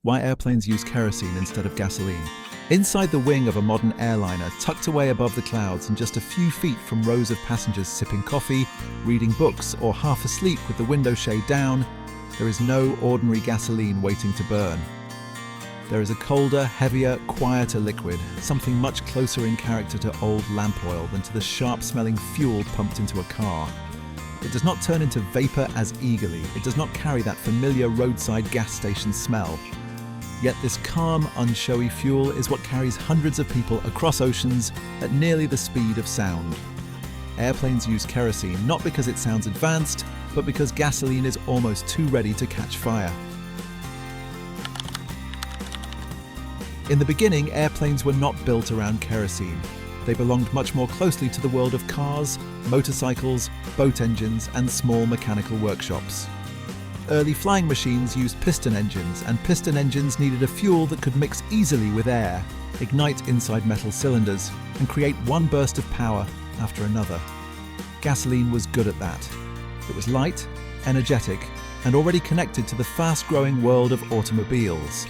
Why airplanes use kerosene instead of gasoline. Inside the wing of a modern airliner, tucked away above the clouds and just a few feet from rows of passengers sipping coffee, reading books, or half asleep with the window shade down, there is no ordinary gasoline waiting to burn. There is a colder, heavier, quieter liquid, something much closer in character to old lamp oil than to the sharp-smelling fuel pumped into a car. It does not turn into vapor as eagerly. It does not carry that familiar roadside gas station smell. Yet this calm, unshowy fuel is what carries hundreds of people across oceans at nearly the speed of sound. Airplanes use kerosene not because it sounds advanced, but because gasoline is almost too ready to catch fire. In the beginning, airplanes were not built around kerosene. They belonged much more closely to the world of cars, motorcycles, boat engines, and small mechanical workshops. Early flying machines used piston engines, and piston engines needed a fuel that could mix easily with air, ignite inside metal cylinders, and create one burst of power after another. Gasoline was good at that. It was light, energetic, and already connected to the fast-growing world of automobiles.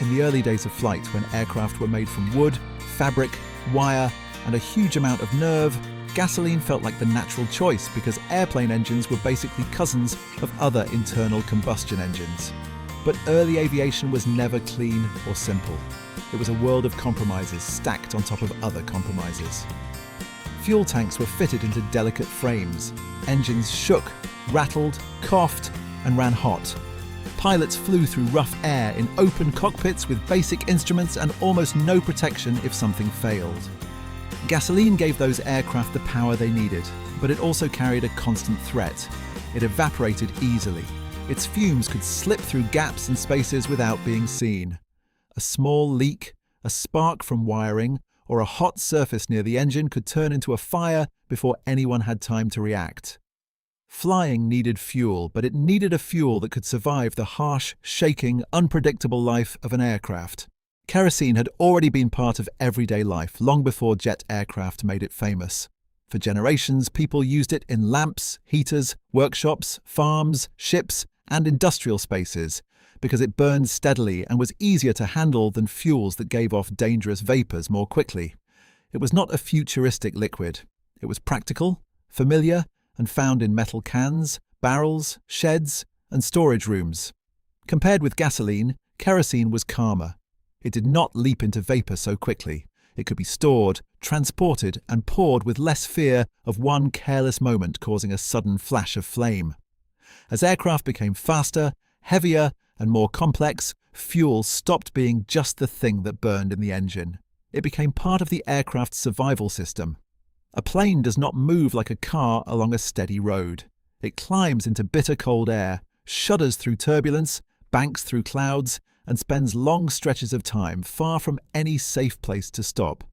In the early days of flight, when aircraft were made from wood, fabric, wire, and a huge amount of nerve, gasoline felt like the natural choice because airplane engines were basically cousins of other internal combustion engines. But early aviation was never clean or simple. It was a world of compromises stacked on top of other compromises. Fuel tanks were fitted into delicate frames. Engines shook, rattled, coughed, and ran hot. Pilots flew through rough air in open cockpits with basic instruments and almost no protection if something failed. Gasoline gave those aircraft the power they needed, but it also carried a constant threat. It evaporated easily. Its fumes could slip through gaps and spaces without being seen. A small leak, a spark from wiring, or a hot surface near the engine could turn into a fire before anyone had time to react. Flying needed fuel, but it needed a fuel that could survive the harsh, shaking, unpredictable life of an aircraft. Kerosene had already been part of everyday life long before jet aircraft made it famous. For generations, people used it in lamps, heaters, workshops, farms, ships, and industrial spaces because it burned steadily and was easier to handle than fuels that gave off dangerous vapors more quickly. It was not a futuristic liquid. It was practical, familiar, and found in metal cans, barrels, sheds, and storage rooms. Compared with gasoline, kerosene was calmer. It did not leap into vapor so quickly. It could be stored, transported, and poured with less fear of one careless moment causing a sudden flash of flame. As aircraft became faster, heavier, and more complex, fuel stopped being just the thing that burned in the engine. It became part of the aircraft's survival system. A plane does not move like a car along a steady road. It climbs into bitter cold air, shudders through turbulence, banks through clouds, and spends long stretches of time far from any safe place to stop.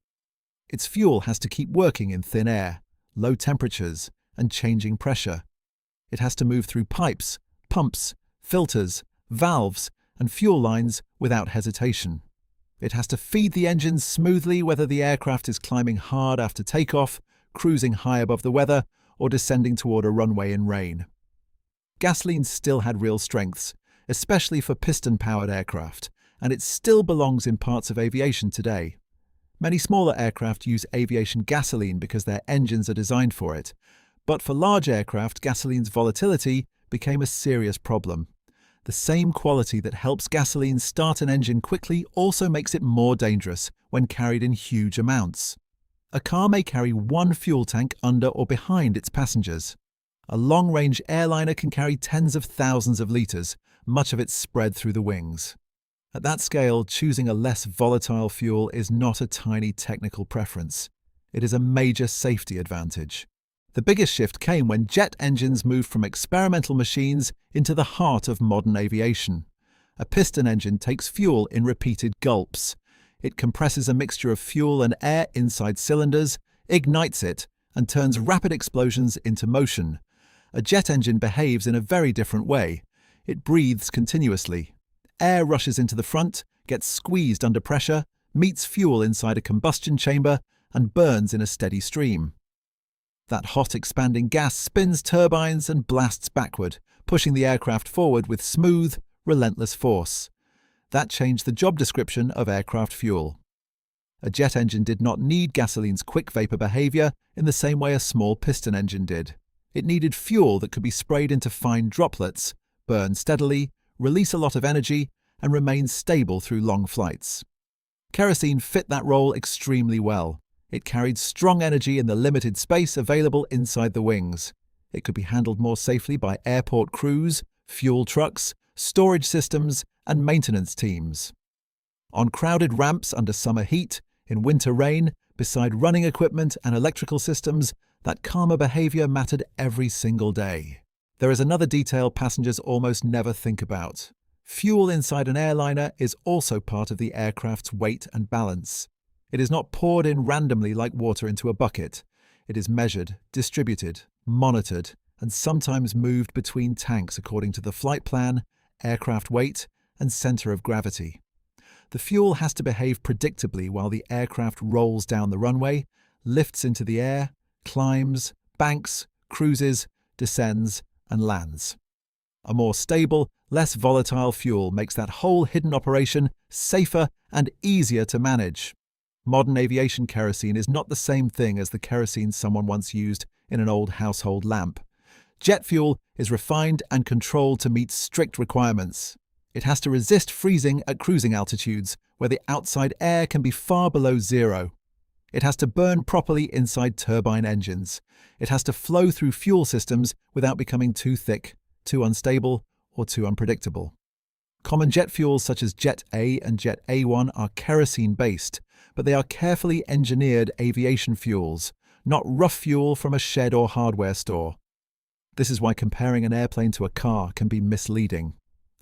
Its fuel has to keep working in thin air, low temperatures, and changing pressure. It has to move through pipes, pumps, filters, valves, and fuel lines without hesitation. It has to feed the engines smoothly whether the aircraft is climbing hard after takeoff, cruising high above the weather, or descending toward a runway in rain. Gasoline still had real strengths, especially for piston-powered aircraft, and it still belongs in parts of aviation today. Many smaller aircraft use aviation gasoline because their engines are designed for it, but for large aircraft, gasoline's volatility became a serious problem. The same quality that helps gasoline start an engine quickly also makes it more dangerous when carried in huge amounts. A car may carry one fuel tank under or behind its passengers. A long-range airliner can carry tens of thousands of litres, much of it spread through the wings. At that scale, choosing a less volatile fuel is not a tiny technical preference. It is a major safety advantage. The biggest shift came when jet engines moved from experimental machines into the heart of modern aviation. A piston engine takes fuel in repeated gulps. It compresses a mixture of fuel and air inside cylinders, ignites it, and turns rapid explosions into motion. A jet engine behaves in a very different way. It breathes continuously. Air rushes into the front, gets squeezed under pressure, meets fuel inside a combustion chamber, and burns in a steady stream. That hot expanding gas spins turbines and blasts backward, pushing the aircraft forward with smooth, relentless force. That changed the job description of aircraft fuel. A jet engine did not need gasoline's quick vapor behavior in the same way a small piston engine did. It needed fuel that could be sprayed into fine droplets, burn steadily, release a lot of energy, and remain stable through long flights. Kerosene fit that role extremely well. It carried strong energy in the limited space available inside the wings. It could be handled more safely by airport crews, fuel trucks, storage systems, and maintenance teams. On crowded ramps under summer heat, in winter rain, beside running equipment and electrical systems, that calmer behavior mattered every single day. There is another detail passengers almost never think about. Fuel inside an airliner is also part of the aircraft's weight and balance. It is not poured in randomly like water into a bucket. It is measured, distributed, monitored, and sometimes moved between tanks according to the flight plan, aircraft weight, and center of gravity. The fuel has to behave predictably while the aircraft rolls down the runway, lifts into the air, climbs, banks, cruises, descends, and lands. A more stable, less volatile fuel makes that whole hidden operation safer and easier to manage. Modern aviation kerosene is not the same thing as the kerosene someone once used in an old household lamp. Jet fuel is refined and controlled to meet strict requirements. It has to resist freezing at cruising altitudes, where the outside air can be far below zero. It has to burn properly inside turbine engines. It has to flow through fuel systems without becoming too thick, too unstable, or too unpredictable. Common jet fuels such as Jet A and Jet A1 are kerosene-based, but they are carefully engineered aviation fuels, not rough fuel from a shed or hardware store. This is why comparing an airplane to a car can be misleading.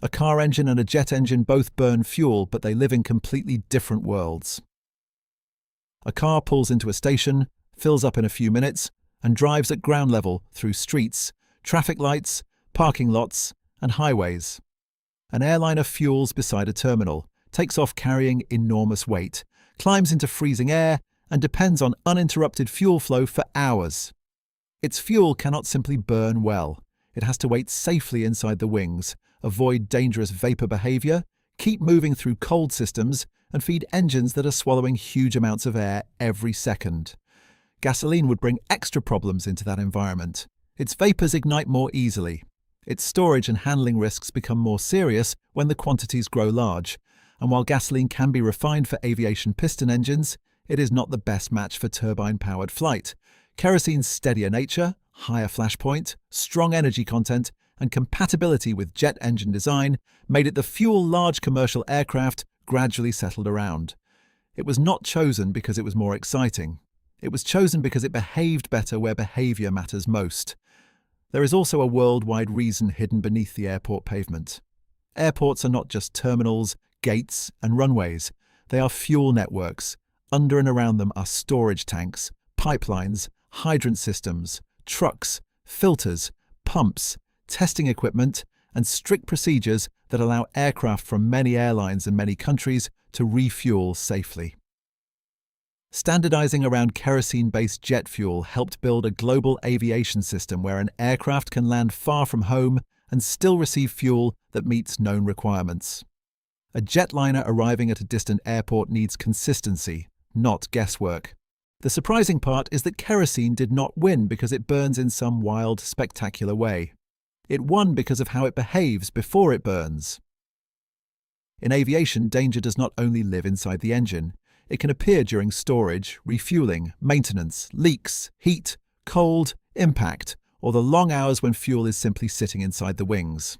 A car engine and a jet engine both burn fuel, but they live in completely different worlds. A car pulls into a station, fills up in a few minutes, and drives at ground level through streets, traffic lights, parking lots, and highways. An airliner fuels beside a terminal, takes off carrying enormous weight, climbs into freezing air, and depends on uninterrupted fuel flow for hours. Its fuel cannot simply burn well. It has to wait safely inside the wings, avoid dangerous vapor behavior, keep moving through cold systems, and feed engines that are swallowing huge amounts of air every second. Gasoline would bring extra problems into that environment. Its vapors ignite more easily. Its storage and handling risks become more serious when the quantities grow large, and while gasoline can be refined for aviation piston engines, it is not the best match for turbine-powered flight. Kerosene's steadier nature, higher flashpoint, strong energy content, and compatibility with jet engine design made it the fuel large commercial aircraft gradually settled around. It was not chosen because it was more exciting. It was chosen because it behaved better where behavior matters most. There is also a worldwide reason hidden beneath the airport pavement. Airports are not just terminals, gates, and runways. They are fuel networks. Under and around them are storage tanks, pipelines, hydrant systems, trucks, filters, pumps, testing equipment, and strict procedures that allow aircraft from many airlines and many countries to refuel safely. Standardizing around kerosene-based jet fuel helped build a global aviation system where an aircraft can land far from home and still receive fuel that meets known requirements. A jetliner arriving at a distant airport needs consistency, not guesswork. The surprising part is that kerosene did not win because it burns in some wild, spectacular way. It won because of how it behaves before it burns. In aviation, danger does not only live inside the engine. It can appear during storage, refueling, maintenance, leaks, heat, cold, impact, or the long hours when fuel is simply sitting inside the wings.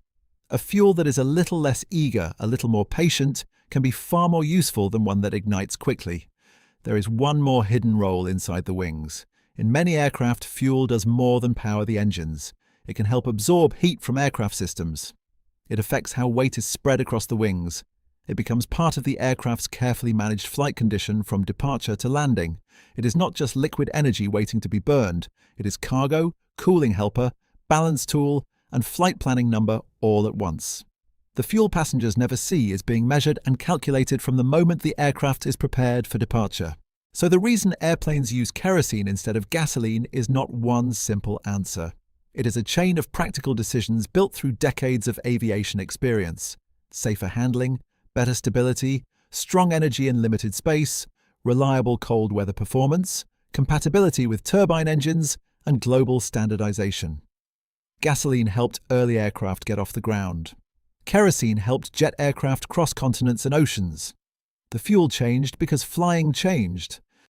A fuel that is a little less eager, a little more patient, can be far more useful than one that ignites quickly. There is one more hidden role inside the wings. In many aircraft, fuel does more than power the engines. It can help absorb heat from aircraft systems. It affects how weight is spread across the wings. It becomes part of the aircraft's carefully managed flight condition from departure to landing. It is not just liquid energy waiting to be burned. It is cargo, cooling helper, balance tool, and flight planning number all at once. The fuel passengers never see is being measured and calculated from the moment the aircraft is prepared for departure. So the reason airplanes use kerosene instead of gasoline is not one simple answer. It is a chain of practical decisions built through decades of aviation experience. Safer handling, better stability, strong energy in limited space, reliable cold weather performance, compatibility with turbine engines, and global standardization. Gasoline helped early aircraft get off the ground. Kerosene helped jet aircraft cross continents and oceans. The fuel changed because flying changed.